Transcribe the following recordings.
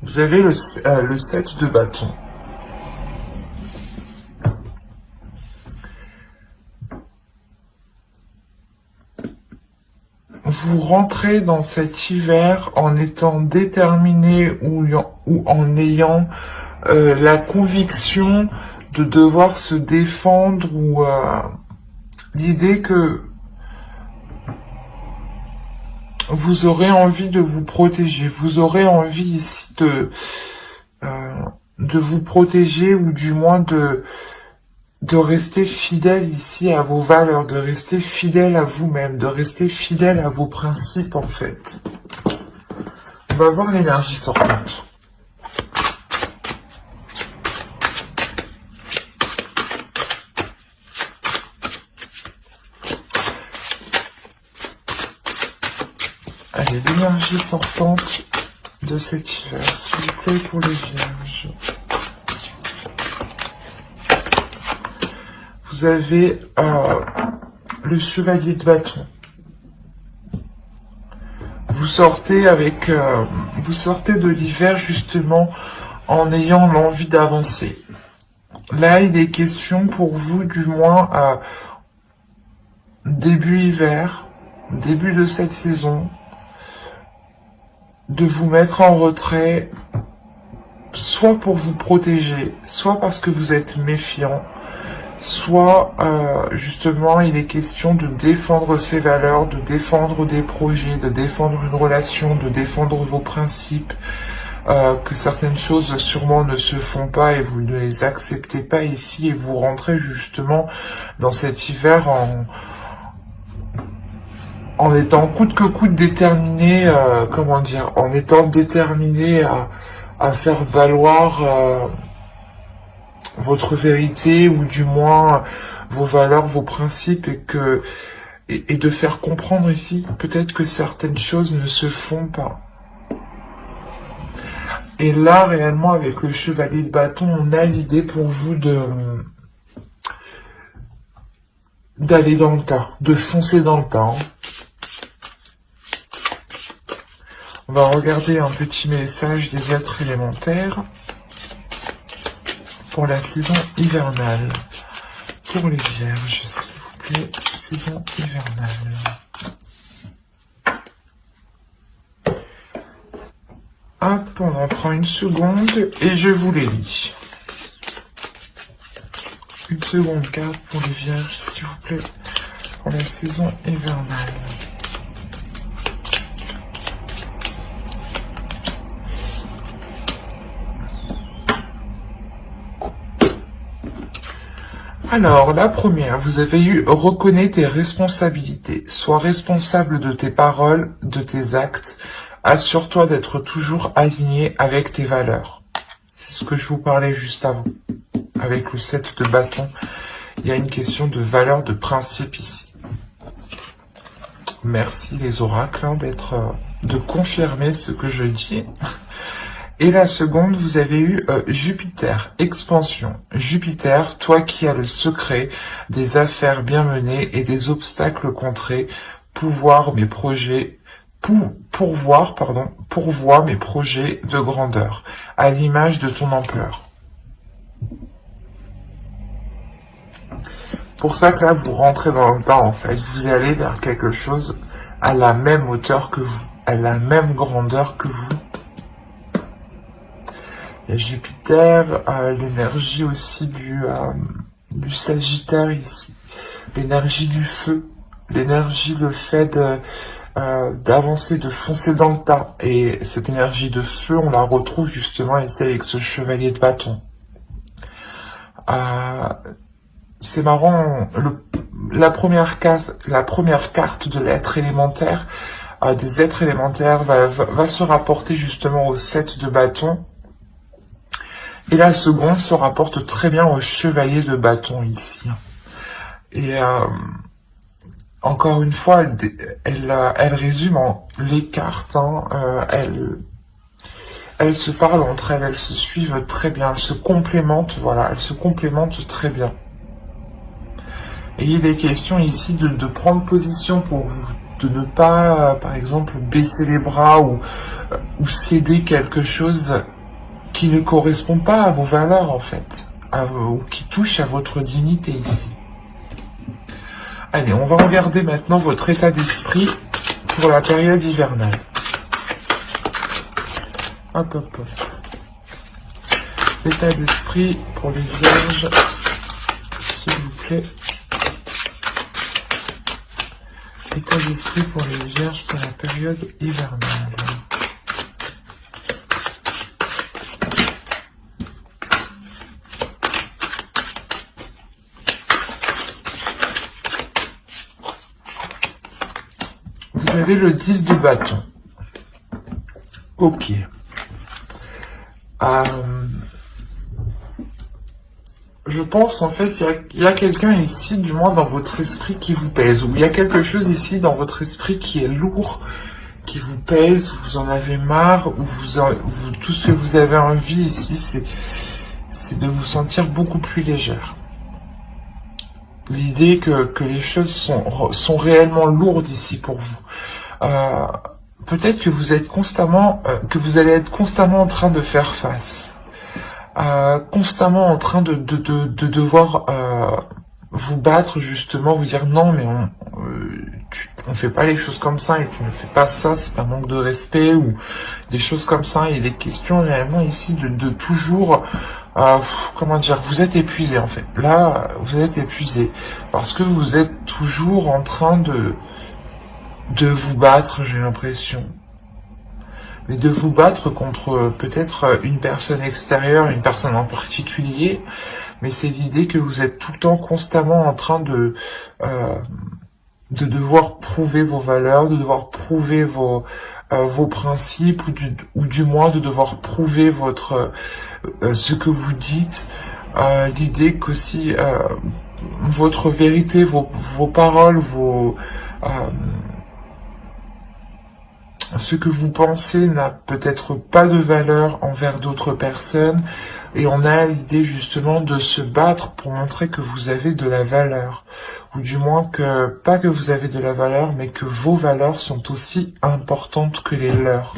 Vous avez le 7 de bâton. Vous rentrez dans cet hiver en étant déterminé ou en ayant la conviction de devoir se défendre ou l'idée que vous aurez envie de vous protéger. Vous aurez envie ici de vous protéger ou du moins de rester fidèle ici à vos valeurs, de rester fidèle à vous-même, de rester fidèle à vos principes en fait. On va voir l'énergie sortante. Allez, l'énergie sortante de cet hiver, s'il vous plaît, pour les vierges. Vous avez le chevalier de bâton. Vous sortez de l'hiver justement en ayant l'envie d'avancer. Là, il est question pour vous, du moins, début hiver, début de cette saison, de vous mettre en retrait, soit pour vous protéger, soit parce que vous êtes méfiant, soit justement il est question de défendre ses valeurs, de défendre des projets, de défendre une relation, de défendre vos principes, que certaines choses sûrement ne se font pas et vous ne les acceptez pas ici et vous rentrez justement dans cet hiver en étant coûte que coûte déterminé, en étant déterminé à faire valoir votre vérité ou du moins vos valeurs, vos principes et de faire comprendre ici peut-être que certaines choses ne se font pas. Et là réellement avec le chevalier de bâton, on a l'idée pour vous d'aller dans le tas, de foncer dans le tas. Hein. On va regarder un petit message des êtres élémentaires pour la saison hivernale. Pour les vierges, s'il vous plaît, saison hivernale. Hop, on en prend une seconde et je vous les lis. Une seconde carte pour les vierges, s'il vous plaît, pour la saison hivernale. Alors, la première, vous avez eu « Reconnais tes responsabilités. Sois responsable de tes paroles, de tes actes. Assure-toi d'être toujours aligné avec tes valeurs. » C'est ce que je vous parlais juste avant. Avec le 7 de bâton, il y a une question de valeur, de principe ici. Merci les oracles de confirmer ce que je dis. Et la seconde, vous avez eu Jupiter, expansion. Jupiter, toi qui as le secret des affaires bien menées et des obstacles contrés, pourvoie mes projets de grandeur, à l'image de ton ampleur. Pour ça que là, vous rentrez dans le temps, en fait. Vous allez vers quelque chose à la même hauteur que vous, à la même grandeur que vous. Il y a Jupiter, l'énergie aussi du Sagittaire ici, l'énergie du feu, l'énergie, le fait d'avancer, de foncer dans le tas. Et cette énergie de feu, on la retrouve justement ici avec ce chevalier de bâton. C'est marrant, la première carte de l'être élémentaire, des êtres élémentaires, va se rapporter justement au 7 de bâton. Et la seconde se rapporte très bien au chevalier de bâton ici. Et encore une fois, elle résume les cartes. Elles se parlent entre elles, elles se suivent très bien, elles se complémentent, voilà, elles se complémentent très bien. Et il est question ici de prendre position pour vous, de ne pas, par exemple, baisser les bras ou céder quelque chose qui ne correspond pas à vos valeurs en fait, ou qui touche à votre dignité ici. Allez, on va regarder maintenant votre état d'esprit pour la période hivernale. Hop, hop, hop. L'état d'esprit pour les vierges, s'il vous plaît. État d'esprit pour les vierges pour la période hivernale. Vous avez le 10 de bâton. Ok. Je pense en fait il y a quelqu'un ici, du moins dans votre esprit, qui vous pèse. Ou il y a quelque chose ici dans votre esprit qui est lourd, qui vous pèse, où vous en avez marre, où tout ce que vous avez envie ici, c'est de vous sentir beaucoup plus légère. L'idée que les choses sont réellement lourdes ici pour vous. Peut-être que vous êtes constamment, que vous allez être constamment en train de faire face. Constamment en train de devoir vous battre, justement, vous dire non, mais on fait pas les choses comme ça, et tu ne fais pas ça, c'est un manque de respect, ou des choses comme ça. Il est question réellement ici de toujours, comment dire, vous êtes épuisé en fait. Là, vous êtes épuisé, parce que vous êtes toujours en train de vous battre, j'ai l'impression. Mais de vous battre contre peut-être une personne extérieure, une personne en particulier, mais c'est l'idée que vous êtes tout le temps constamment en train de devoir prouver vos valeurs, de devoir prouver vos principes, ou du moins de devoir prouver ce que vous dites, l'idée qu'aussi votre vérité, vos paroles, ce que vous pensez n'a peut-être pas de valeur envers d'autres personnes, et on a l'idée justement de se battre pour montrer que vous avez de la valeur, ou du moins pas que vous avez de la valeur, mais que vos valeurs sont aussi importantes que les leurs.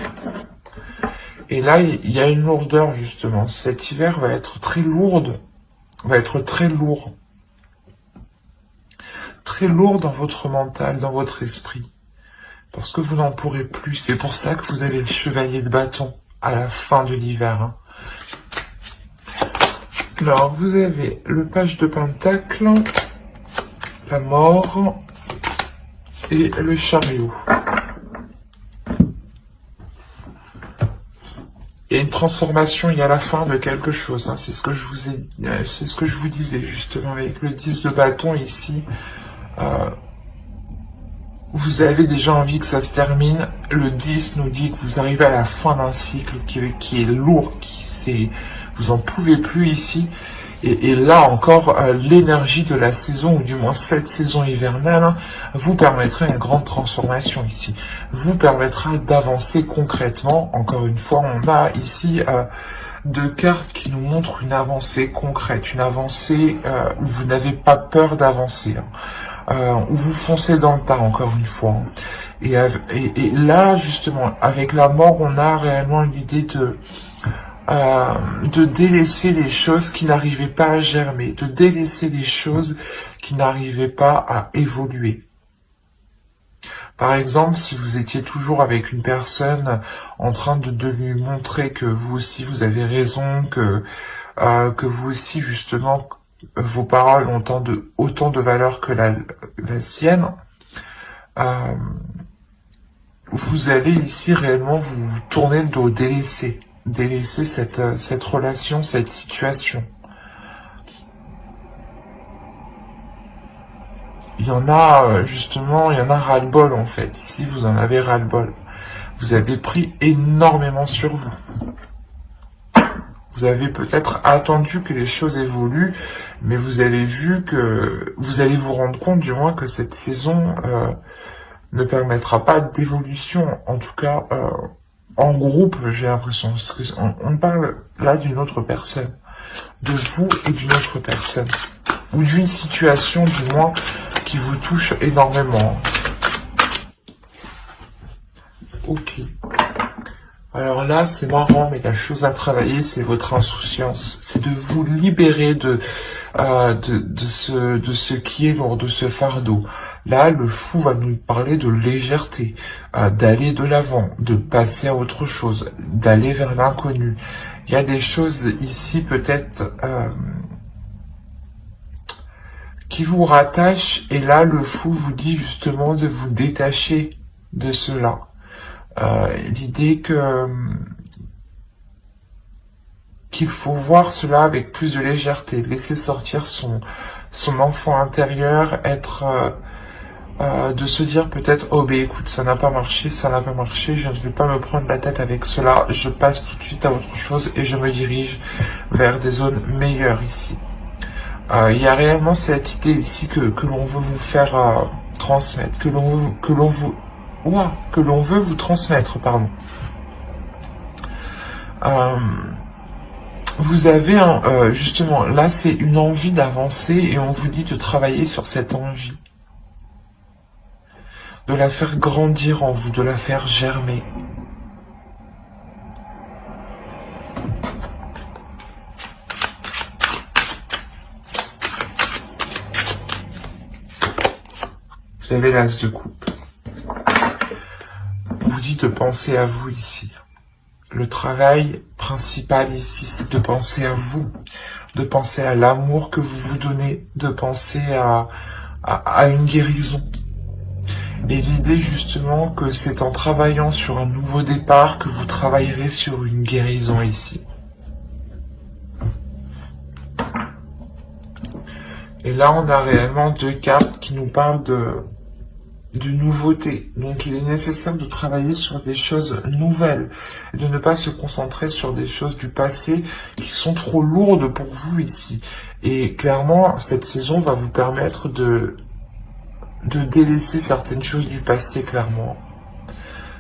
Et là, il y a une lourdeur justement. Cet hiver va être très lourde, va être très lourd. Très lourd dans votre mental, dans votre esprit. Parce que vous n'en pourrez plus. C'est pour ça que vous avez le chevalier de bâton à la fin de l'hiver. Hein. Alors, vous avez le page de pentacle, la mort et le chariot. Il y a une transformation, il y a la fin de quelque chose. Hein. C'est ce que je vous c'est ce que je vous disais justement avec le 10 de bâton ici. Vous avez déjà envie que ça se termine. Le 10 nous dit que vous arrivez à la fin d'un cycle qui est lourd, vous en pouvez plus ici. Et là encore, l'énergie de la saison, ou du moins cette saison hivernale, hein, vous permettra une grande transformation ici. Vous permettra d'avancer concrètement. Encore une fois, on a ici deux cartes qui nous montrent une avancée concrète, une avancée où vous n'avez pas peur d'avancer. Hein. Où vous foncez dans le tas, encore une fois. Et là, justement, avec la mort, on a réellement l'idée de délaisser les choses qui n'arrivaient pas à germer, de délaisser les choses qui n'arrivaient pas à évoluer. Par exemple, si vous étiez toujours avec une personne en train de lui montrer que vous aussi vous avez raison, que vous aussi justement vos paroles ont autant de valeur que la sienne, vous allez ici réellement vous tourner le dos, délaisser cette relation, cette situation. Il y en a justement, il y en a ras-le-bol en fait. Ici, vous en avez ras-le-bol. Vous avez pris énormément sur vous. Vous avez peut-être attendu que les choses évoluent, mais vous avez vu que vous allez vous rendre compte du moins que cette saison ne permettra pas d'évolution, en tout cas en groupe, j'ai l'impression. On parle là d'une autre personne, de vous et d'une autre personne, ou d'une situation du moins qui vous touche énormément. Ok. Alors là, c'est marrant, mais la chose à travailler, c'est votre insouciance. C'est de vous libérer de ce qui est lourd, de ce fardeau. Là, le fou va nous parler de légèreté, d'aller de l'avant, de passer à autre chose, d'aller vers l'inconnu. Il y a des choses ici peut-être qui vous rattachent, et là, le fou vous dit justement de vous détacher de cela. L'idée qu'il faut voir cela avec plus de légèreté, laisser sortir son enfant intérieur, être de se dire peut-être oh ben écoute, ça n'a pas marché, je ne vais pas me prendre la tête avec cela, je passe tout de suite à autre chose et je me dirige vers des zones meilleures ici. Il y a réellement cette idée ici que l'on veut vous faire transmettre, que l'on veut vous transmettre, pardon. Vous avez justement, là c'est une envie d'avancer et on vous dit de travailler sur cette envie. De la faire grandir en vous, de la faire germer. Vous avez l'as de coupe. On vous dit de penser à vous ici. Le travail principal ici, c'est de penser à vous, de penser à l'amour que vous vous donnez, de penser à une guérison. Et l'idée justement que c'est en travaillant sur un nouveau départ que vous travaillerez sur une guérison ici. Et là on a réellement deux cartes qui nous parlent de nouveauté. Donc il est nécessaire de travailler sur des choses nouvelles, et de ne pas se concentrer sur des choses du passé qui sont trop lourdes pour vous ici. Et clairement, cette saison va vous permettre de délaisser certaines choses du passé, clairement.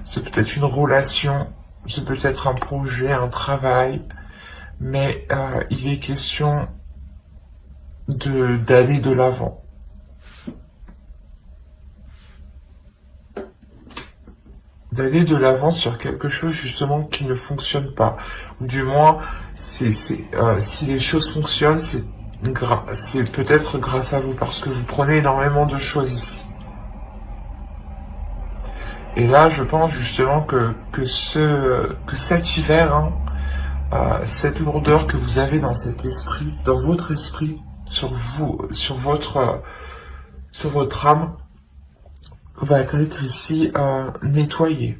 C'est peut-être une relation, c'est peut-être un projet, un travail, mais il est question d'aller de l'avant. D'aller de l'avant sur quelque chose justement qui ne fonctionne pas. Ou du moins, si les choses fonctionnent, c'est peut-être grâce à vous, parce que vous prenez énormément de choses ici. Et là, je pense justement que cet hiver, cette lourdeur que vous avez dans cet esprit, dans votre esprit, sur vous, sur votre âme, va être ici nettoyée.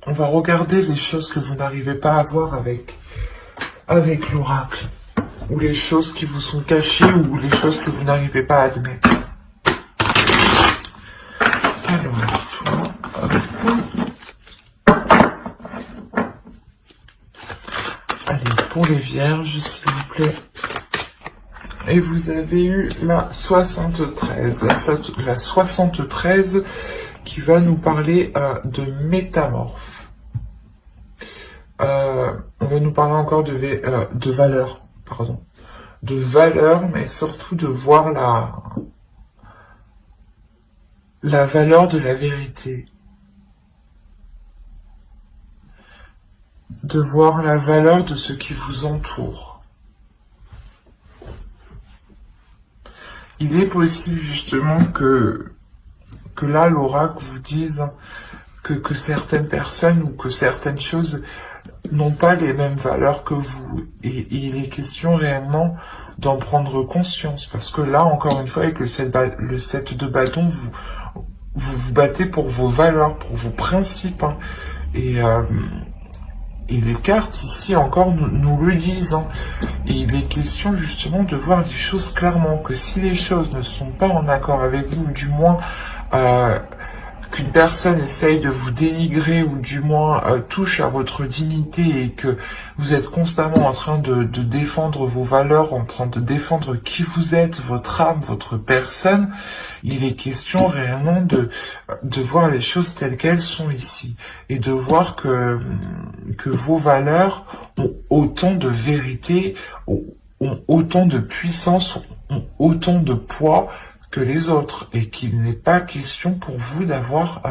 On va regarder les choses que vous n'arrivez pas à voir avec l'oracle, ou les choses qui vous sont cachées, ou les choses que vous n'arrivez pas à admettre. Alors, allez, pour les vierges, s'il vous plaît. Et vous avez eu la 73. La 73 qui va nous parler de métamorphe. On va nous parler encore de valeur, pardon. De valeur, mais surtout de voir la valeur de la vérité. De voir la valeur de ce qui vous entoure. Il est possible justement que là l'oracle vous dise que certaines personnes ou que certaines choses n'ont pas les mêmes valeurs que vous. Et il est question réellement d'en prendre conscience. Parce que là, encore une fois, avec le 7 de bâton, vous battez pour vos valeurs, pour vos principes. Hein. Et les cartes ici encore nous le disent. Hein. Et il est question justement de voir les choses clairement, que si les choses ne sont pas en accord avec vous, ou du moins qu'une personne essaye de vous dénigrer, ou du moins touche à votre dignité, et que vous êtes constamment en train de défendre vos valeurs, en train de défendre qui vous êtes, votre âme, votre personne, il est question réellement de voir les choses telles qu'elles sont ici, et de voir que vos valeurs ont autant de vérité, ont autant de puissance, ont autant de poids que les autres, et qu'il n'est pas question pour vous d'avoir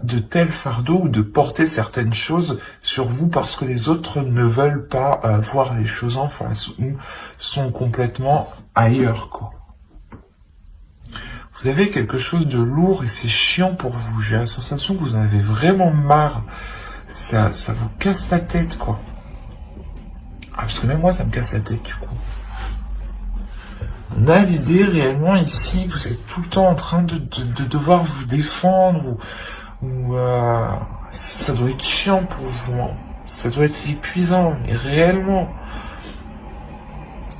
de tels fardeaux ou de porter certaines choses sur vous parce que les autres ne veulent pas voir les choses en face ou sont complètement ailleurs, quoi. Vous avez quelque chose de lourd et c'est chiant pour vous. J'ai la sensation que vous en avez vraiment marre. Ça vous casse la tête, quoi. Ah, parce que même moi, ça me casse la tête, du coup. On a l'idée, réellement, ici, vous êtes tout le temps en train de devoir vous défendre, ou ça doit être chiant pour vous, hein. Ça doit être épuisant, mais réellement.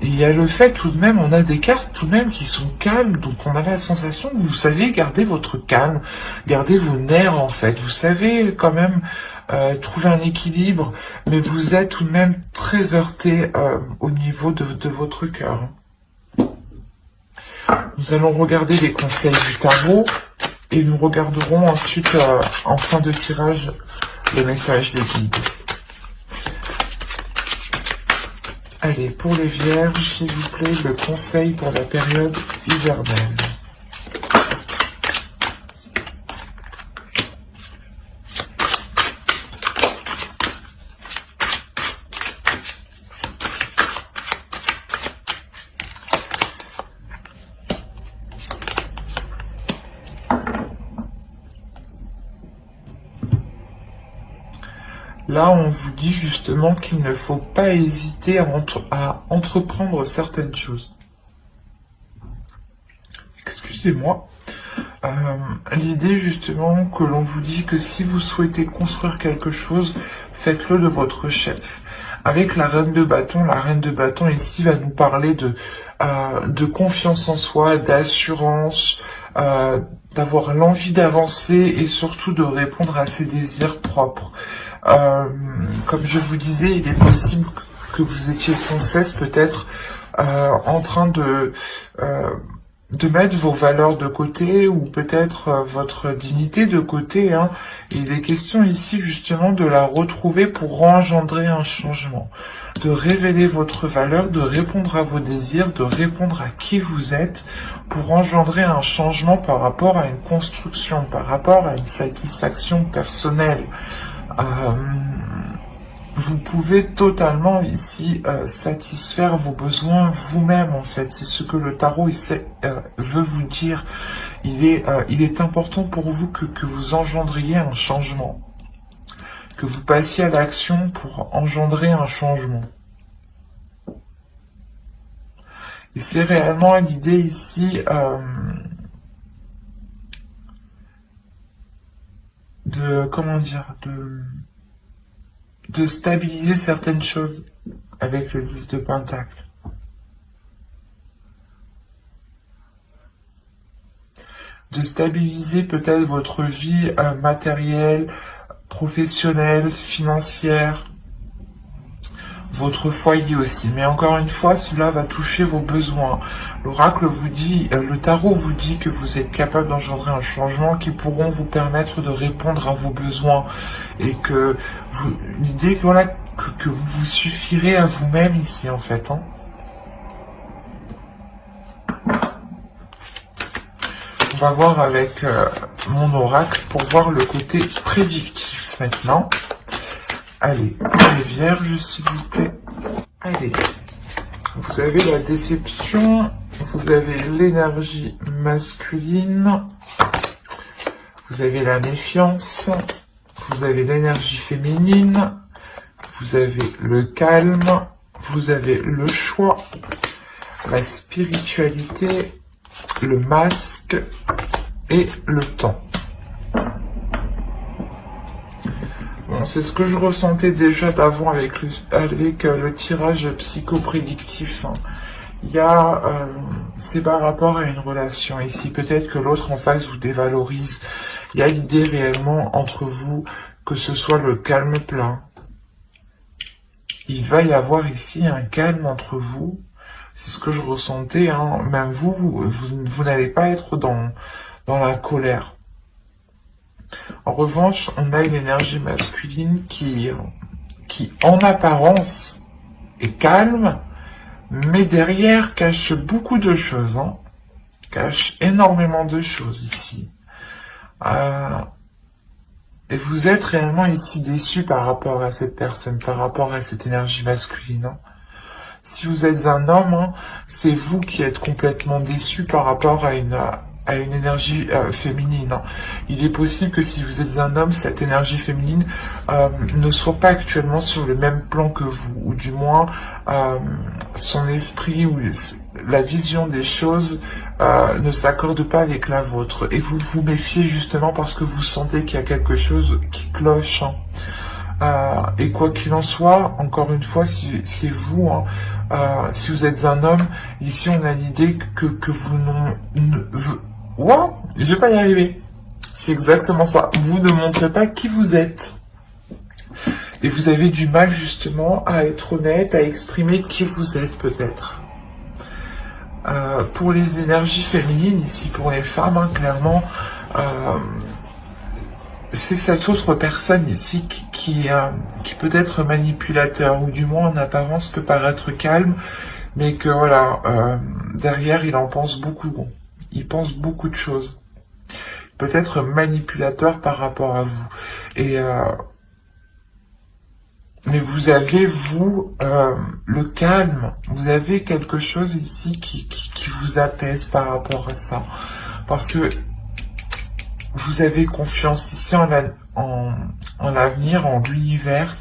Et il y a le fait, tout de même, on a des cartes, tout de même, qui sont calmes, donc on a la sensation que vous savez garder votre calme, garder vos nerfs, en fait. Vous savez, quand même, trouver un équilibre, mais vous êtes tout de même très heurté au niveau de votre cœur. Nous allons regarder les conseils du tarot et nous regarderons ensuite, en fin de tirage, le message des guides. Allez, pour les vierges, s'il vous plaît, le conseil pour la période hivernale. Là, on vous dit justement qu'il ne faut pas hésiter à entreprendre certaines choses. Excusez-moi. L'idée justement que l'on vous dit que si vous souhaitez construire quelque chose, faites-le de votre chef. Avec la reine de bâton ici va nous parler de confiance en soi, d'assurance, d'avoir l'envie d'avancer et surtout de répondre à ses désirs propres. Comme je vous disais, il est possible que vous étiez sans cesse peut-être en train de mettre vos valeurs de côté ou peut-être votre dignité de côté, hein. Il est question ici justement de la retrouver pour engendrer un changement, de révéler votre valeur, de répondre à vos désirs, de répondre à qui vous êtes pour engendrer un changement par rapport à une construction, par rapport à une satisfaction personnelle. Vous pouvez totalement ici satisfaire vos besoins vous-même, en fait. C'est ce que le tarot veut vous dire. Il est important pour vous que vous engendriez un changement, que vous passiez à l'action pour engendrer un changement. Et c'est réellement l'idée ici de stabiliser certaines choses avec le 10 de Pentacle. De stabiliser peut-être votre vie matérielle, professionnelle, financière, votre foyer aussi. Mais encore une fois, cela va toucher vos besoins. L'oracle vous dit, le tarot vous dit que vous êtes capable d'engendrer un changement qui pourront vous permettre de répondre à vos besoins. Et que l'idée voilà, que vous vous suffirez à vous-même ici, en fait, hein. On va voir avec mon oracle pour voir le côté prédictif maintenant. Allez, pour les vierges, s'il vous plaît. Allez. Vous avez la déception, vous avez l'énergie masculine, vous avez la méfiance, vous avez l'énergie féminine, vous avez le calme, vous avez le choix, la spiritualité, le masque et le temps. Bon, c'est ce que je ressentais déjà d'avant avec le tirage psychoprédictif, hein. Il y a, c'est par rapport à une relation ici. Peut-être que l'autre en face vous dévalorise. Il y a l'idée réellement entre vous que ce soit le calme plein. Il va y avoir ici un calme entre vous. C'est ce que je ressentais, hein. Même vous n'allez pas être dans la colère. En revanche, on a une énergie masculine qui en apparence est calme, mais derrière cache beaucoup de choses, hein. Cache énormément de choses ici. Et vous êtes réellement ici déçu par rapport à cette personne, par rapport à cette énergie masculine. Hein. Si vous êtes un homme, hein, c'est vous qui êtes complètement déçu par rapport à une énergie féminine. Hein. Il est possible que si vous êtes un homme, cette énergie féminine ne soit pas actuellement sur le même plan que vous, ou du moins son esprit ou la vision des choses ne s'accorde pas avec la vôtre. Et vous vous méfiez justement parce que vous sentez qu'il y a quelque chose qui cloche. Hein. Et quoi qu'il en soit, encore une fois, si c'est vous, hein, si vous êtes un homme, ici on a l'idée que vous je vais pas y arriver. C'est exactement ça. Vous ne montrez pas qui vous êtes. Et vous avez du mal justement à être honnête, à exprimer qui vous êtes peut-être. Pour les énergies féminines, ici pour les femmes, hein, clairement, c'est cette autre personne ici qui peut être manipulateur, ou du moins en apparence peut paraître calme, mais que voilà, derrière il en pense beaucoup. Il pense beaucoup de choses. Peut-être manipulateur par rapport à vous. Et mais vous avez, vous, le calme. Vous avez quelque chose ici qui vous apaise par rapport à ça. Parce que vous avez confiance ici en l'avenir, en l'univers,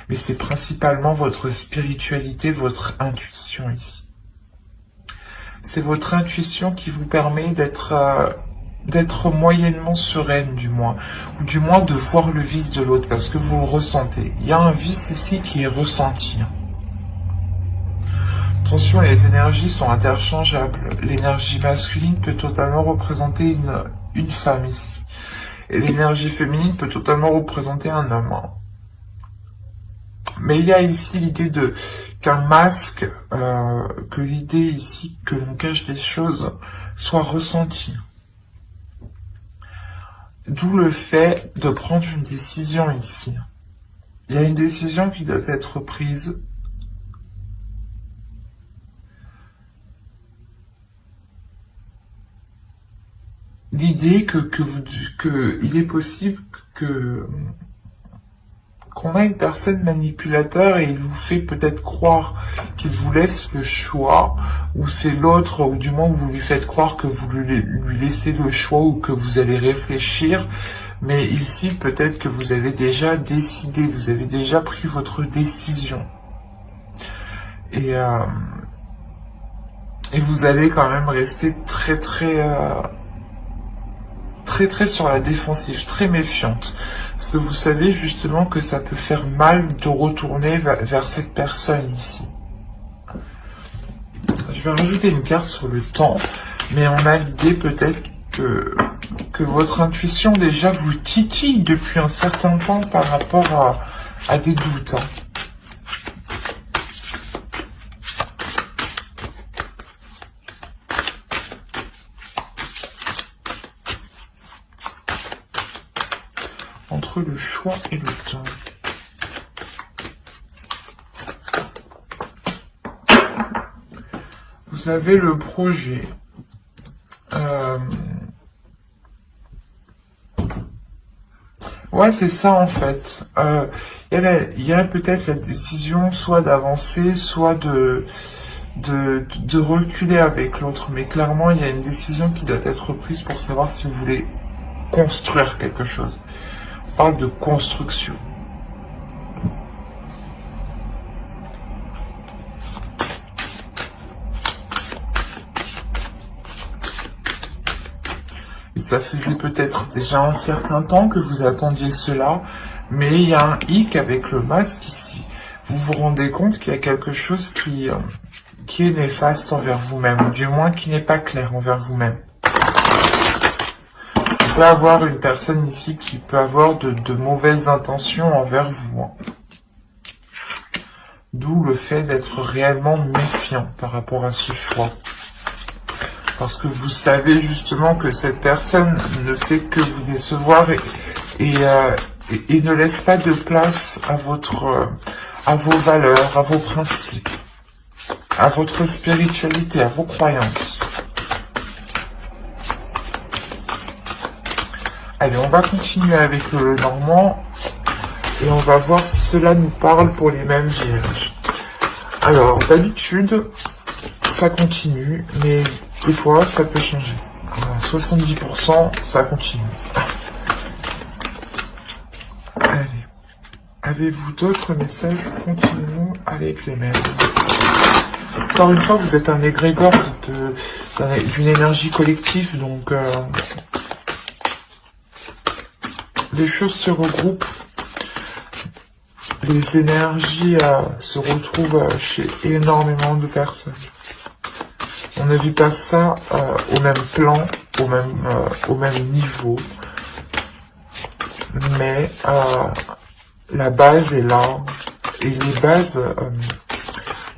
mais c'est principalement votre spiritualité, votre intuition ici. C'est votre intuition qui vous permet d'être moyennement sereine, du moins, ou du moins de voir le vice de l'autre, parce que vous le ressentez. Il y a un vice ici qui est ressenti. Attention, les énergies sont interchangeables. L'énergie masculine peut totalement représenter une femme ici. Et l'énergie féminine peut totalement représenter un homme. Hein. Mais il y a ici l'idée qu'un masque, que l'idée ici que l'on cache des choses soit ressentie. D'où le fait de prendre une décision ici. Il y a une décision qui doit être prise. L'idée que il est possible qu'on a une personne manipulateur et il vous fait peut-être croire qu'il vous laisse le choix, ou c'est l'autre, ou du moins vous lui faites croire que vous lui laissez le choix ou que vous allez réfléchir, mais ici peut-être que vous avez déjà décidé, vous avez déjà pris votre décision. Et vous allez quand même rester très sur la défensive, très méfiante. Parce que vous savez justement que ça peut faire mal de retourner vers cette personne ici. Je vais rajouter une carte sur le temps, mais on a l'idée peut-être que votre intuition déjà vous titille depuis un certain temps par rapport à des doutes. Hein. Entre le choix et le temps. Vous avez le projet. Ouais, c'est ça en fait. Il y a peut-être la décision soit d'avancer, soit de reculer avec l'autre. Mais clairement, il y a une décision qui doit être prise pour savoir si vous voulez construire quelque chose. On parle de construction. Et ça faisait peut-être déjà un certain temps que vous attendiez cela, mais il y a un hic avec le masque ici. Vous vous rendez compte qu'il y a quelque chose qui est néfaste envers vous-même, ou du moins qui n'est pas clair envers vous-même. Il peut avoir une personne ici qui peut avoir de mauvaises intentions envers vous. Hein. D'où le fait d'être réellement méfiant par rapport à ce choix. Parce que vous savez justement que cette personne ne fait que vous décevoir et ne laisse pas de place à vos valeurs, à vos principes, à votre spiritualité, à vos croyances. Allez, on va continuer avec le Normand et on va voir si cela nous parle pour les mêmes vierges. Alors, d'habitude, ça continue, mais des fois, ça peut changer. Alors, 70%, ça continue. Allez. Avez-vous d'autres messages? Continuons avec les mêmes. Encore une fois, vous êtes un égrégore d'une énergie collective, donc les choses se regroupent. Les énergies se retrouvent chez énormément de personnes. On ne vit pas ça au même plan, au même niveau, mais la base est là, et les bases,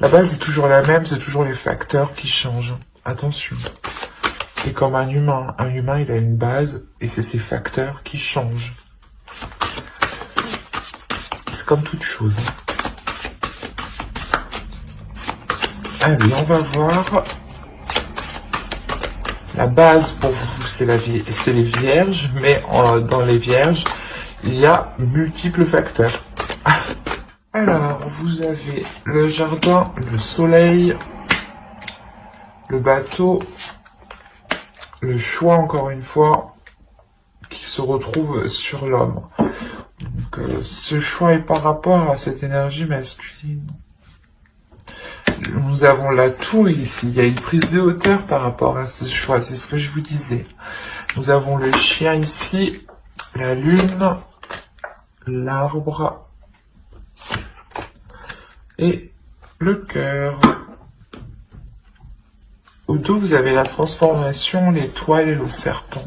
la base est toujours la même, c'est toujours les facteurs qui changent. Attention, c'est comme un humain il a une base, et c'est ses facteurs qui changent. C'est comme toute chose. Allez, on va voir. La base pour vous, c'est les vierges, mais dans les vierges, il y a multiples facteurs. Alors, vous avez le jardin, le soleil, le bateau, le choix, encore une fois, qui se retrouve sur l'homme. Donc, ce choix est par rapport à cette énergie masculine. Nous avons la tour ici, il y a une prise de hauteur par rapport à ce choix, c'est ce que je vous disais. Nous avons le chien ici, la lune, l'arbre et le cœur. Au dos, vous avez la transformation, l'étoile et le serpent.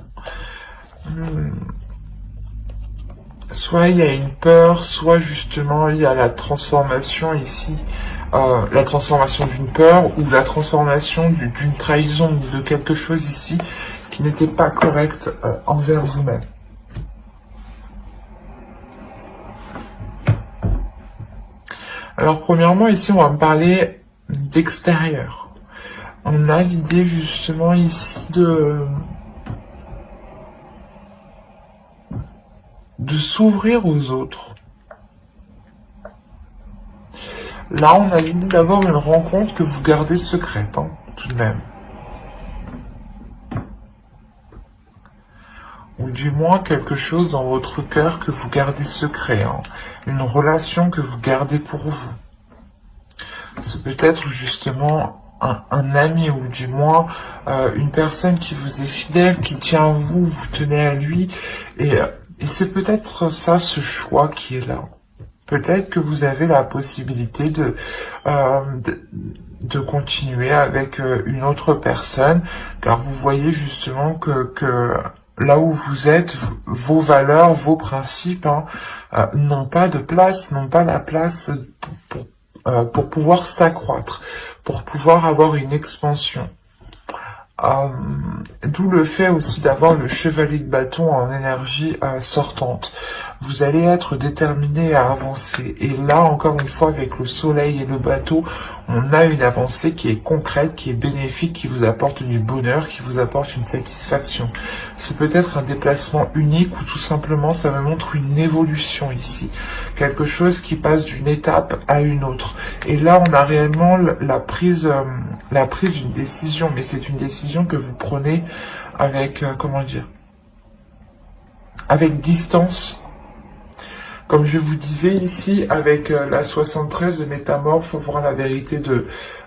Soit il y a une peur, soit justement il y a la transformation ici, la transformation d'une peur ou la transformation d'une trahison ou de quelque chose ici qui n'était pas correct envers vous-même. Alors premièrement, ici on va me parler d'extérieur. On a l'idée justement ici de s'ouvrir aux autres. Là, on a l'idée d'avoir une rencontre que vous gardez secrète, hein, tout de même. Ou du moins quelque chose dans votre cœur que vous gardez secret, hein. Une relation que vous gardez pour vous. C'est peut-être justement un ami ou du moins une personne qui vous est fidèle, qui tient à vous, vous tenez à lui. Et c'est peut-être ça, ce choix qui est là. Peut-être que vous avez la possibilité de continuer avec une autre personne, car vous voyez justement que là où vous êtes, vos valeurs, vos principes n'ont pas de place, n'ont pas la place pour pouvoir s'accroître, pour pouvoir avoir une expansion. D'où le fait aussi d'avoir le chevalier de bâton en énergie sortante. Vous allez être déterminé à avancer. Et là, encore une fois, avec le soleil et le bateau, on a une avancée qui est concrète, qui est bénéfique, qui vous apporte du bonheur, qui vous apporte une satisfaction. C'est peut-être un déplacement unique ou tout simplement ça me montre une évolution ici. Quelque chose qui passe d'une étape à une autre. Et là, on a réellement la prise d'une décision, mais c'est une décision que vous prenez avec, comment dire, avec distance. Comme je vous disais ici, avec la 73 de Métamorphe, voir la vérité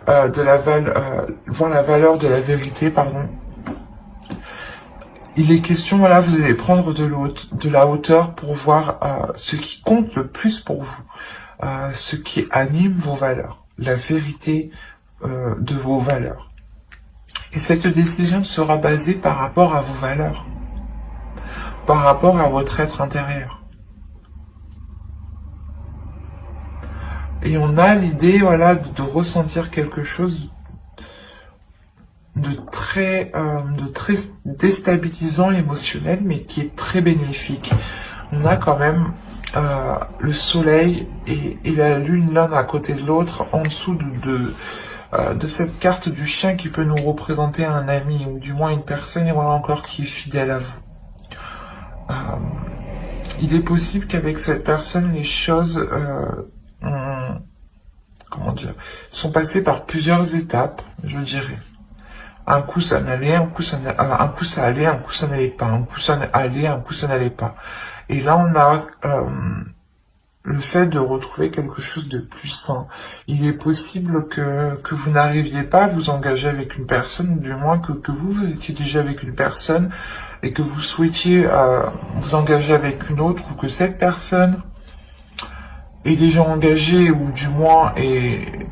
voir la valeur de la vérité, pardon. Il est question, voilà, vous allez prendre de la hauteur pour voir ce qui compte le plus pour vous, ce qui anime vos valeurs, la vérité de vos valeurs. Et cette décision sera basée par rapport à vos valeurs, par rapport à votre être intérieur. Et on a l'idée, voilà, de ressentir quelque chose de très déstabilisant émotionnel, mais qui est très bénéfique. On a quand même le soleil et la lune l'un à côté de l'autre, en dessous de cette carte du chien qui peut nous représenter un ami, ou du moins une personne, et voilà encore qui est fidèle à vous. il est possible qu'avec cette personne, les choses comment dire, sont passées par plusieurs étapes, je dirais. Un coup ça n'allait, un coup ça allait, un coup ça n'allait pas, un coup ça allait, un coup ça n'allait pas. Et là on a le fait de retrouver quelque chose de plus sain. Il est possible que vous n'arriviez pas à vous engager avec une personne, ou du moins que vous étiez déjà avec une personne, et que vous souhaitiez vous engager avec une autre, ou que cette personne est déjà engagée, ou du moins est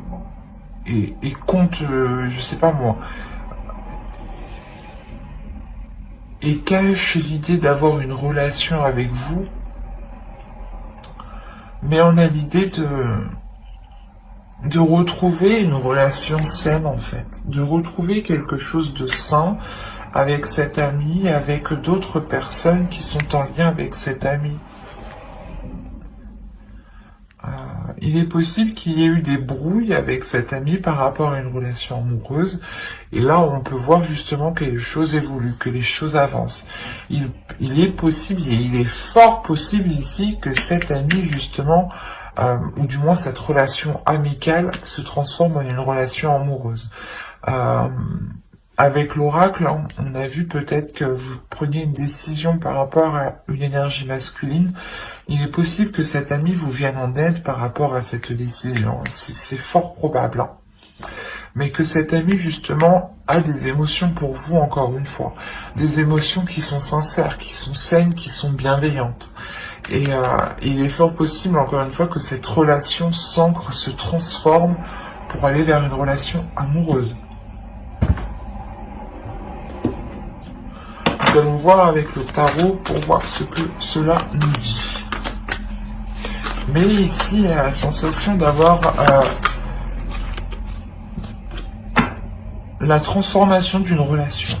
compte, je sais pas moi, et cache l'idée d'avoir une relation avec vous, mais on a l'idée de retrouver une relation saine en fait, de retrouver quelque chose de sain avec cet ami, avec d'autres personnes qui sont en lien avec cet ami. Il est possible qu'il y ait eu des brouilles avec cet ami par rapport à une relation amoureuse, et là on peut voir justement que les choses évoluent, que les choses avancent. Il est possible, et il est fort possible ici que cet ami justement, ou du moins cette relation amicale se transforme en une relation amoureuse. Avec l'oracle, on a vu peut-être que vous preniez une décision par rapport à une énergie masculine. Il est possible que cet ami vous vienne en aide par rapport à cette décision. C'est fort probable. Hein. Mais que cet ami, justement, a des émotions pour vous, encore une fois. Des émotions qui sont sincères, qui sont saines, qui sont bienveillantes. Et il est fort possible, encore une fois, que cette relation s'ancre, se transforme pour aller vers une relation amoureuse. Nous allons voir avec le tarot pour voir ce que cela nous dit. Mais ici, il y a la sensation d'avoir la transformation d'une relation.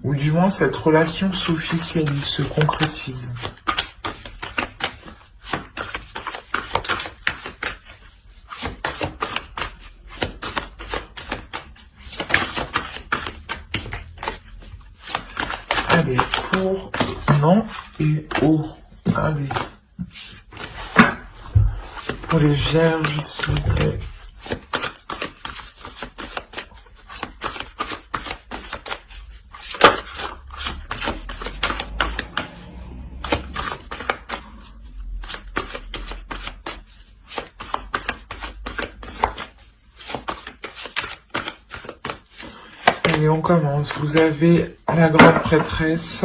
Ou du moins, cette relation s'officialise, se concrétise. Allez, court, non, et haut. Allez. Pour les vierges, s'il vous plaît. Allez, on commence. Vous avez la grande prêtresse,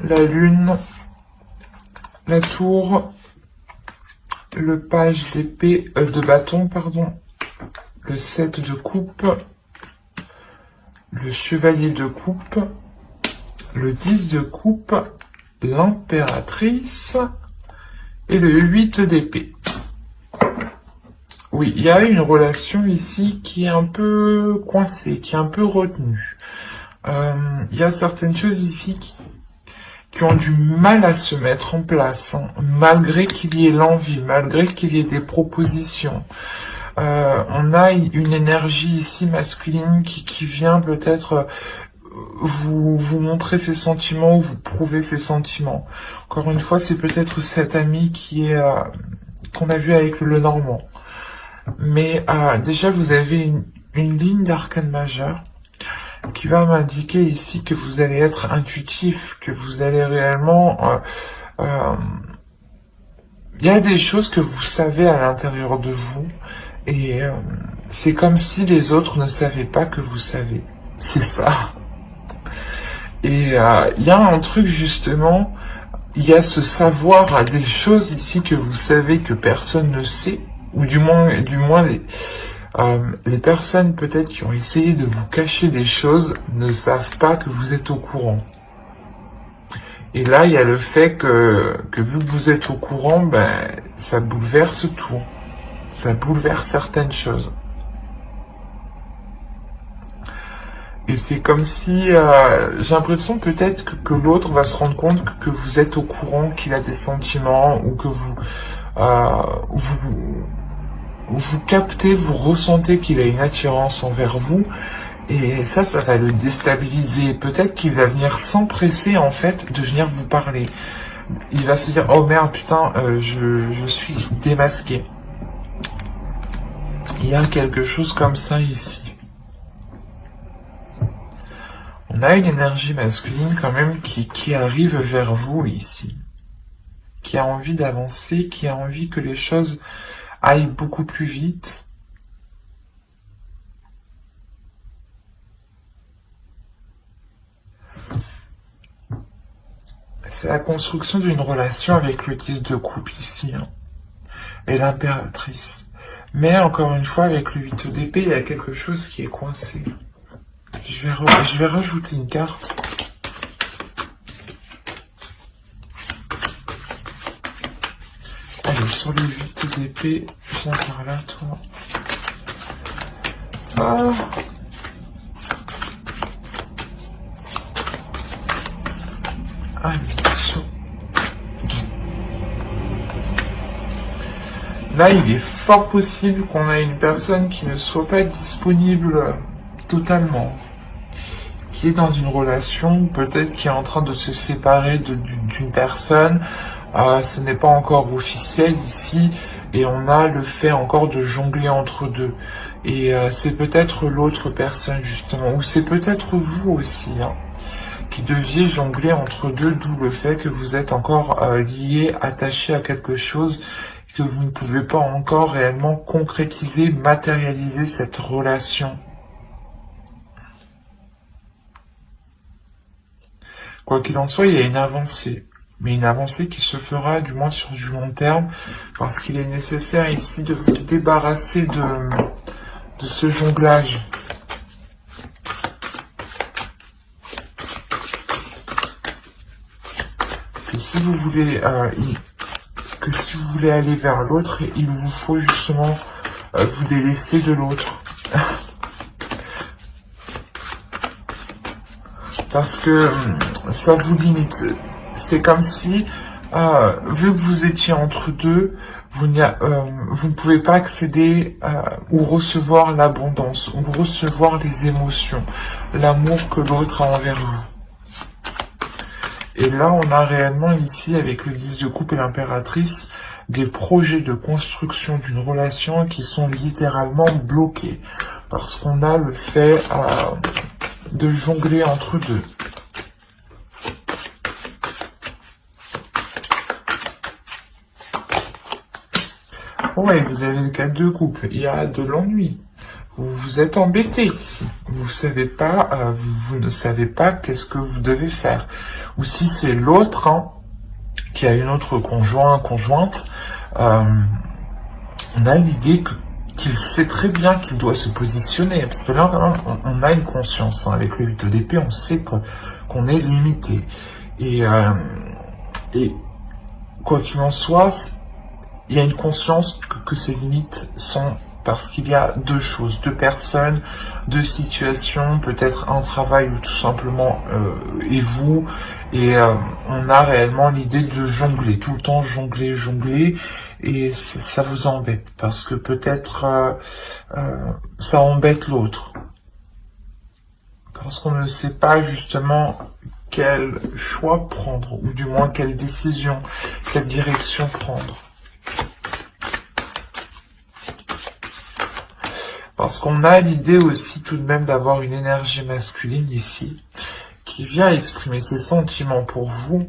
la lune, la tour, le page d'épée, de bâton, pardon, le 7 de coupe, le chevalier de coupe, le 10 de coupe, l'impératrice et le 8 d'épée. Oui, il y a une relation ici qui est un peu coincée, qui est un peu retenue. Il y a certaines choses ici qui ont du mal à se mettre en place, hein, malgré qu'il y ait l'envie, malgré qu'il y ait des propositions. On a une énergie ici masculine qui vient peut-être vous montrer ses sentiments ou vous prouver ses sentiments. Encore une fois, c'est peut-être cet ami qui est qu'on a vu avec le Normand. Mais déjà, vous avez une ligne d'arcane majeure qui va m'indiquer ici que vous allez être intuitif, que vous allez réellement... il y a des choses que vous savez à l'intérieur de vous, et c'est comme si les autres ne savaient pas que vous savez. C'est ça. Et il y a un truc justement, il y a ce savoir à des choses ici que vous savez que personne ne sait, ou du moins les personnes peut-être qui ont essayé de vous cacher des choses ne savent pas que vous êtes au courant. Et là, il y a le fait que vu que vous êtes au courant, ben, ça bouleverse tout. Ça bouleverse certaines choses. Et c'est comme si, j'ai l'impression peut-être que l'autre va se rendre compte que vous êtes au courant, qu'il a des sentiments, ou que vous captez, vous ressentez qu'il a une attirance envers vous, et ça va le déstabiliser. Peut-être qu'il va venir s'empresser, en fait, de venir vous parler. Il va se dire, oh merde, putain, je suis démasqué. Il y a quelque chose comme ça ici. On a une énergie masculine quand même qui arrive vers vous ici. Qui a envie d'avancer, qui a envie que les choses aillent beaucoup plus vite. C'est la construction d'une relation avec le 10 de coupe ici, hein, et l'impératrice. Mais encore une fois, avec le 8 d'épée, il y a quelque chose qui est coincé. Je vais rajouter une carte. Allez, sur le 8 d'épée, viens par là, toi. Ah. Allez, sur... Là, il est fort possible qu'on ait une personne qui ne soit pas disponible totalement, qui est dans une relation, peut-être qui est en train de se séparer d'une personne. Ce n'est pas encore officiel ici, et on a le fait encore de jongler entre deux. Et c'est peut-être l'autre personne justement, ou c'est peut-être vous aussi, hein, qui deviez jongler entre deux, d'où le fait que vous êtes encore lié, attaché à quelque chose, que vous ne pouvez pas encore réellement concrétiser, matérialiser cette relation. Quoi qu'il en soit, il y a une avancée. Mais une avancée qui se fera du moins sur du long terme, parce qu'il est nécessaire ici de vous débarrasser de ce jonglage. Que si vous voulez, aller vers l'autre, il vous faut justement vous délaisser de l'autre. Parce que ça vous limite. C'est comme si, vu que vous étiez entre deux, vous ne pouvez pas accéder ou recevoir l'abondance, ou recevoir les émotions, l'amour que l'autre a envers vous. Et là, on a réellement ici, avec le 10 de coupe et l'impératrice, des projets de construction d'une relation qui sont littéralement bloqués. Parce qu'on a le fait de jongler entre deux. Ouais, vous avez le 4 de coupe. Il y a de l'ennui. Vous êtes embêté ici. Vous savez pas, vous ne savez pas qu'est-ce que vous devez faire. Ou si c'est l'autre, hein, qui a une autre conjointe, on a l'idée qu'il sait très bien qu'il doit se positionner. Parce que là, on a une conscience. Hein, avec le 8 d'épée, on sait qu'on est limité. Et quoi qu'il en soit, il y a une conscience que ces limites sont parce qu'il y a deux choses, deux personnes, deux situations, peut-être un travail ou tout simplement et vous, et on a réellement l'idée de jongler, tout le temps jongler, et ça vous embête, parce que peut-être ça embête l'autre, parce qu'on ne sait pas justement quel choix prendre, ou du moins quelle décision, quelle direction prendre. Parce qu'on a l'idée aussi tout de même d'avoir une énergie masculine ici, qui vient exprimer ses sentiments pour vous,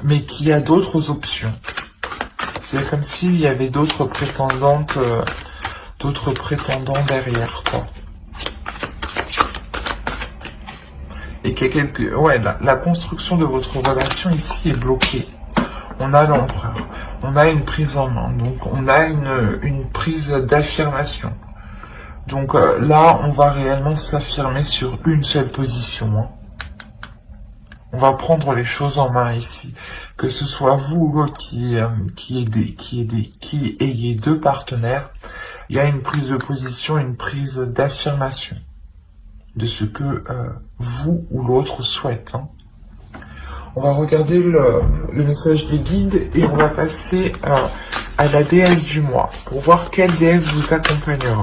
mais qui a d'autres options. C'est comme s'il y avait d'autres prétendantes, d'autres prétendants derrière, quoi. Et qu'il y a quelques... Ouais, la construction de votre relation ici est bloquée. On a l'empereur, on a une prise en main, donc on a une prise d'affirmation. Donc là, on va réellement s'affirmer sur une seule position. Hein. On va prendre les choses en main ici. Que ce soit vous ou l'autre qui ayez deux partenaires, il y a une prise de position, une prise d'affirmation de ce que vous ou l'autre souhaite. Hein. On va regarder le message des guides et on va passer à la déesse du mois pour voir quelle déesse vous accompagnera.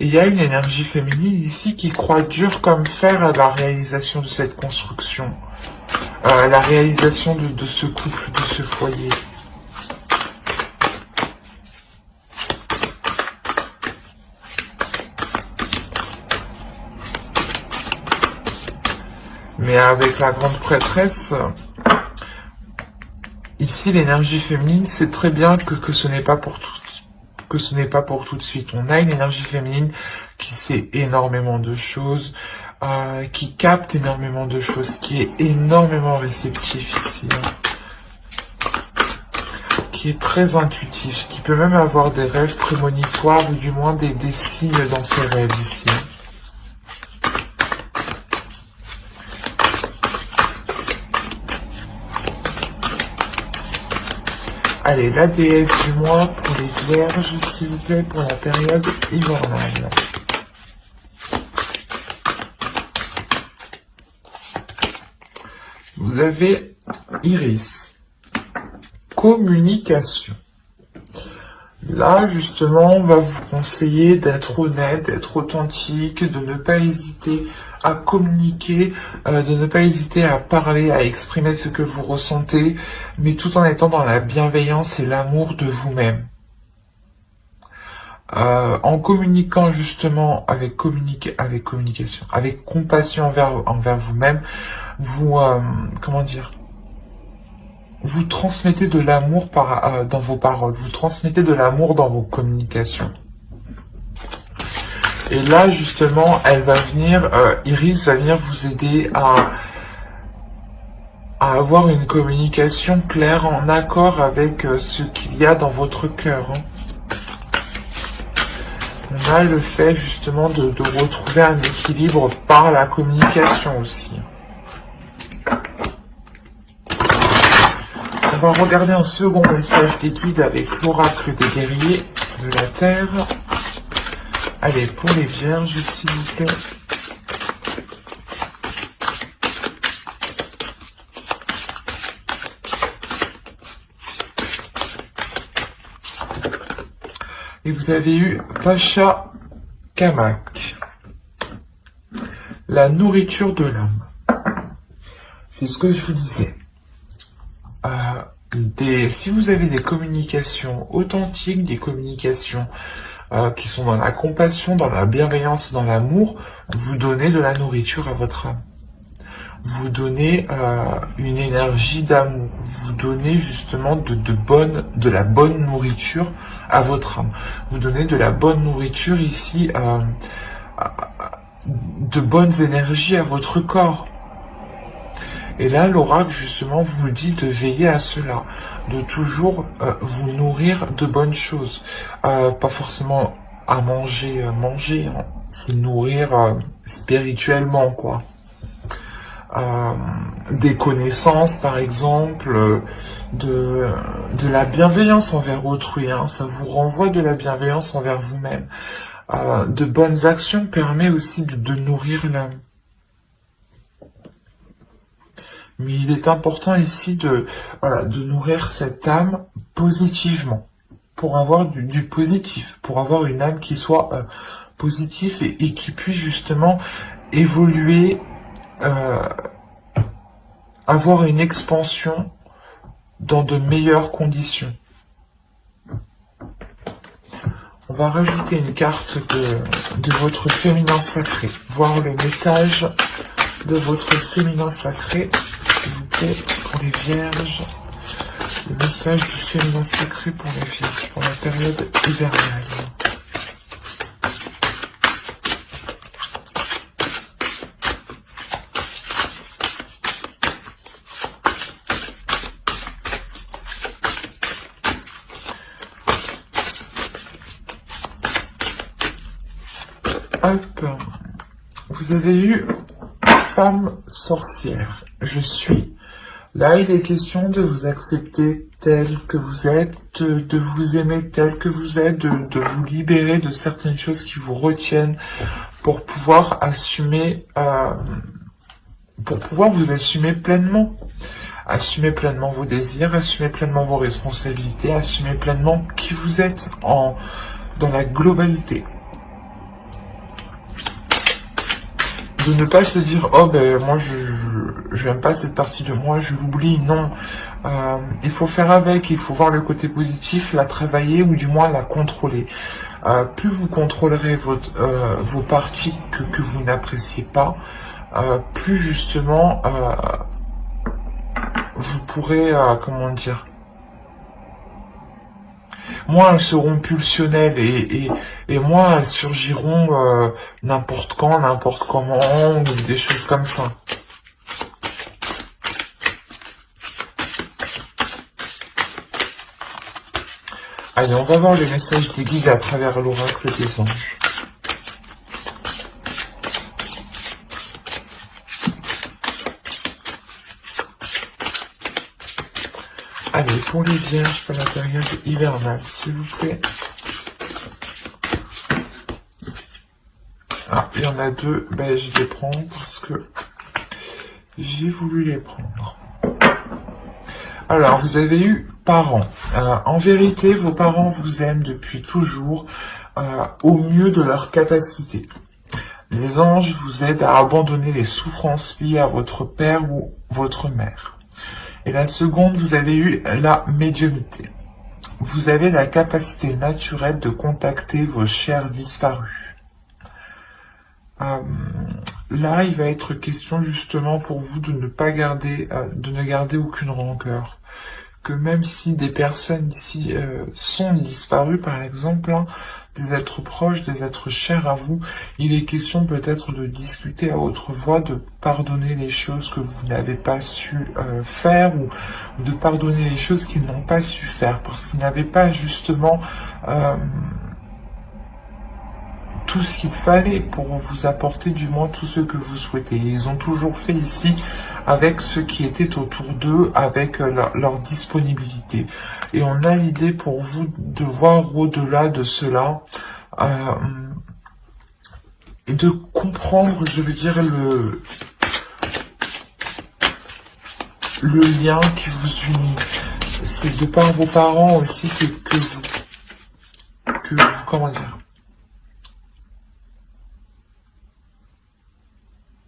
Et il y a une énergie féminine ici qui croit dur comme fer à la réalisation de cette construction, à la réalisation de ce couple, de ce foyer. Mais avec la grande prêtresse, ici l'énergie féminine, c'est très bien que ce n'est pas pour tout. Que ce n'est pas pour tout de suite. On a une énergie féminine qui sait énormément de choses, qui capte énormément de choses, qui est énormément réceptif ici, qui est très intuitif, qui peut même avoir des rêves prémonitoires ou du moins des signes dans ses rêves ici. Allez, la déesse du mois pour les vierges, s'il vous plaît, pour la période hivernale. Vous avez Iris. Communication. Là, justement, on va vous conseiller d'être honnête, d'être authentique, de ne pas hésiter à communiquer, de ne pas hésiter à parler, à exprimer ce que vous ressentez, mais tout en étant dans la bienveillance et l'amour de vous-même. En communiquant justement avec communication, avec compassion envers vous-même, vous transmettez de l'amour dans vos paroles, vous transmettez de l'amour dans vos communications. Et là, justement, Iris va venir vous aider à avoir une communication claire en accord avec ce qu'il y a dans votre cœur. On a le fait, justement, de retrouver un équilibre par la communication aussi. On va regarder un second message des guides avec l'oracle des guerriers de la Terre. Allez, pour les vierges, s'il vous plaît. Et vous avez eu Pacha Kamak. La nourriture de l'âme. C'est ce que je vous disais. Si vous avez des communications authentiques, des communications qui sont dans la compassion, dans la bienveillance, dans l'amour, vous donnez de la nourriture à votre âme. Vous donnez une énergie d'amour. Vous donnez justement de la bonne nourriture à votre âme. Vous donnez de la bonne nourriture ici, de bonnes énergies à votre corps. Et là, l'oracle, justement, vous dit de veiller à cela, de toujours vous nourrir de bonnes choses. Pas forcément à manger, hein, se nourrir spirituellement, quoi. Des connaissances, par exemple, de la bienveillance envers autrui, hein, ça vous renvoie de la bienveillance envers vous-même. De bonnes actions permet aussi de nourrir l'âme. Mais il est important ici de nourrir cette âme positivement, pour avoir du positif, pour avoir une âme qui soit positive et qui puisse justement évoluer, avoir une expansion dans de meilleures conditions. On va rajouter une carte de votre féminin sacré, voir le message de votre féminin sacré. S'il vous plaît, pour les vierges, le message du féminin sacré pour les vierges, pour la période hivernale. Hop, vous avez eu femme sorcière. Je suis Là, il est question de vous accepter tel que vous êtes, de vous aimer tel que vous êtes, de vous libérer de certaines choses qui vous retiennent pour pouvoir assumer, pour pouvoir vous assumer pleinement. Assumez pleinement vos désirs, assumez pleinement vos responsabilités, assumez pleinement qui vous êtes dans la globalité. De ne pas se dire, oh ben moi je n'aime pas cette partie de moi, je l'oublie, non. Il faut faire avec, il faut voir le côté positif, la travailler ou du moins la contrôler. Plus vous contrôlerez vos parties que vous n'appréciez pas, plus justement vous pourrez, comment dire, moins elles seront pulsionnelles et moins elles surgiront n'importe quand, n'importe comment, ou des choses comme ça. Allez, on va voir les messages des guides à travers l'oracle des anges. Allez, pour les vierges, pour la période hivernale, s'il vous plaît. Ah, il y en a deux, ben je les prends parce que j'ai voulu les prendre. Alors, vous avez eu parents. En vérité, vos parents vous aiment depuis toujours au mieux de leur capacité. Les anges vous aident à abandonner les souffrances liées à votre père ou votre mère. Et la seconde, vous avez eu la médiumnité. Vous avez la capacité naturelle de contacter vos chers disparus. Là, il va être question justement pour vous de ne pas garder, de ne garder aucune rancœur. Que même si des personnes ici sont disparues, par exemple, hein, des êtres proches, des êtres chers à vous, il est question peut-être de discuter à haute voix, de pardonner les choses que vous n'avez pas su faire ou de pardonner les choses qu'ils n'ont pas su faire parce qu'ils n'avaient pas justement tout ce qu'il fallait pour vous apporter du moins tout ce que vous souhaitez. Ils ont toujours fait ici avec ce qui était autour d'eux, avec leur disponibilité. Et on a l'idée pour vous de voir au-delà de cela et de comprendre, je veux dire, le lien qui vous unit. C'est de par vos parents aussi que vous, comment dire,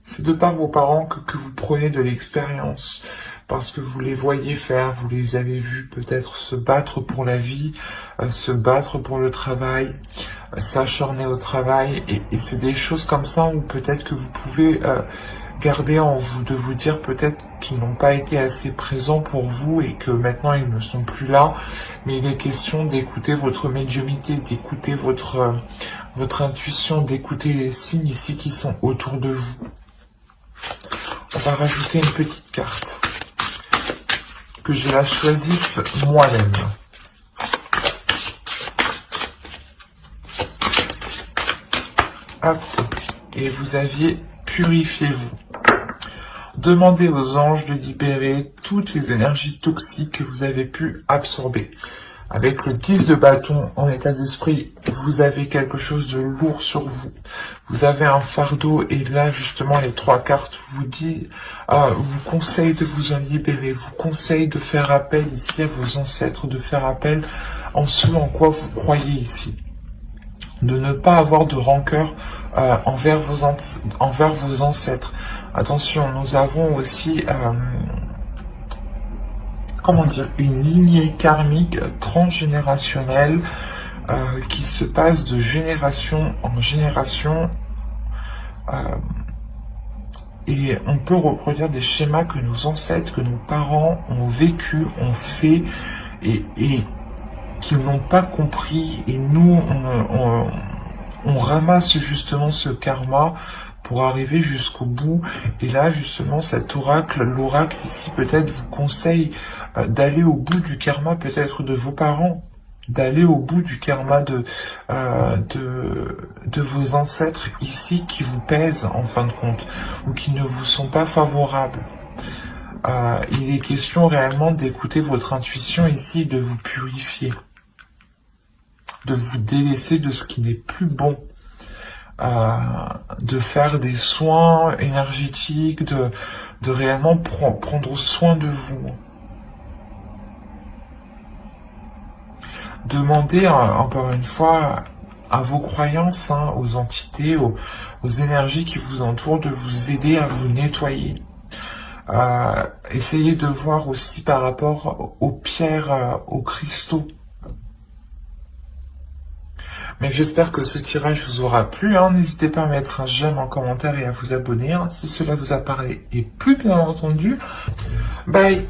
c'est de par vos parents que vous prenez de l'expérience, parce que vous les voyez faire, vous les avez vus peut-être se battre pour la vie, se battre pour le travail, s'acharner au travail, et c'est des choses comme ça où peut-être que vous pouvez garder en vous, de vous dire peut-être qu'ils n'ont pas été assez présents pour vous et que maintenant ils ne sont plus là, mais il est question d'écouter votre médiumnité, d'écouter votre intuition, d'écouter les signes ici qui sont autour de vous. On va rajouter une petite carte. Que je la choisisse moi-même. Hop. Et vous aviez purifiez-vous. Demandez aux anges de libérer toutes les énergies toxiques que vous avez pu absorber. Avec le 10 de bâton en état d'esprit, vous avez quelque chose de lourd sur vous. Vous avez un fardeau et là, justement, les trois cartes vous conseillent de vous en libérer, vous conseillent de faire appel ici à vos ancêtres, de faire appel en ce en quoi vous croyez ici. De ne pas avoir de rancœur envers vos ancêtres. Attention, nous avons aussi... comment dire, une lignée karmique transgénérationnelle qui se passe de génération en génération et on peut reproduire des schémas que nos ancêtres, que nos parents ont vécu, ont fait et qu'ils n'ont pas compris et nous on ramasse justement ce karma pour arriver jusqu'au bout. Et là, justement, cet oracle, l'oracle ici, peut-être vous conseille d'aller au bout du karma, peut-être de vos parents, d'aller au bout du karma de vos ancêtres ici qui vous pèsent en fin de compte, ou qui ne vous sont pas favorables. Il est question réellement d'écouter votre intuition ici, de vous purifier, de vous délaisser de ce qui n'est plus bon, de faire des soins énergétiques, de réellement prendre soin de vous. Demandez encore une fois à vos croyances, hein, aux entités, aux énergies qui vous entourent de vous aider à vous nettoyer. Essayez de voir aussi par rapport aux pierres, aux cristaux. Mais j'espère que ce tirage vous aura plu. Hein. N'hésitez pas à mettre un j'aime en commentaire et à vous abonner hein, si cela vous a parlé. Et plus bien entendu, bye!